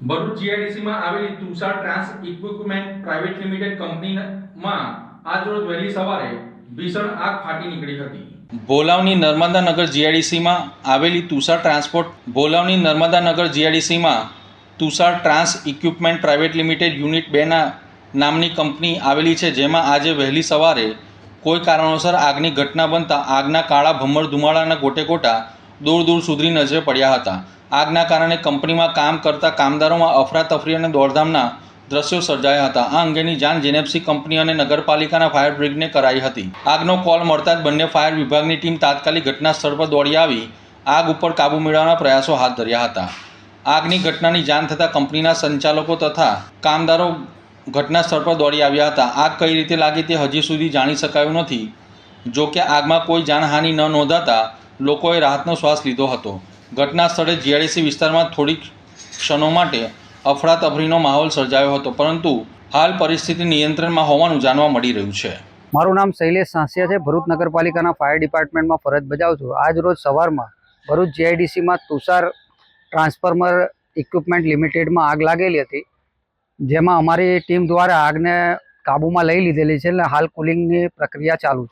ભરૂચ જીઆઈડીસીમાં આવેલી Tushar trans equipment private limited કંપનીમાં આજરોજ વહેલી સવારે ભીષણ આગ ફાટી નીકળી હતી. ભોલાવની નર્મદાનગર જીઆઈડીસીમાં આવેલી Tushar trans equipment private limited unit 2 નામની કંપની આવેલી છે, જેમાં આજે વહેલી સવારે કોઈ કારણોસર આગની ઘટના બનતા આગના કાળા ભમ્મર ધુમાડાના ગોટેગોટા દૂર દૂર સુધી નજરે પડ્યા હતા. આગના કારણે કંપનીમાં કામ કરતા કામદારોમાં અફરાતફરી અને દોડધામના દ્રશ્યો સર્જાયા હતા. આ અંગેની જાણ જેનેફસી કંપની અને નગરપાલિકાના ફાયર બ્રિગેડને કરાઈ હતી. આગનો કોલ મળતા જ બંને ફાયર વિભાગની ટીમ તાત્કાલિક ઘટના સ્થળ પર દોડી આવી આગ ઉપર કાબૂ મેળવવાના પ્રયાસો હાથ ધર્યા હતા. આગની ઘટનાની જાણ થતાં કંપનીના સંચાલકો તથા કામદારો ઘટના સ્થળ પર દોડી આવ્યા હતા. આગ કઈ રીતે લાગી તે હજી સુધી જાણી શકાયું નથી. જો કે આગમાં કોઈ જાનહાનિ ન નોંધાતા લોકોએ રાહતનો શ્વાસ લીધો હતો. ઘટના સ્થળે જીઆઈડીસી વિસ્તારમાં થોડીક ક્ષણો માટે અફરાતફરીનો માહોલ સર્જાયો હતો, પરંતુ હાલ પરિસ્થિતિ નિયંત્રણમાં હોવાનું જાણવા મળી રહ્યું છે. મારું નામ શૈલેષ સાંસિયા છે. ભરૂચ નગરપાલિકાના ફાયર ડિપાર્ટમેન્ટમાં ફરજ બજાવું છું. આજ રોજ સવારમાં ભરૂચ જીઆઈડીસીમાં તુષાર ટ્રાન્સફોર્મર ઇક્વિપમેન્ટ લિમિટેડમાં આગ લાગેલી હતી, જેમાં અમારી ટીમ દ્વારા આગને કાબૂમાં લઈ લીધેલી છે અને હાલ કુલિંગની પ્રક્રિયા ચાલુ છે.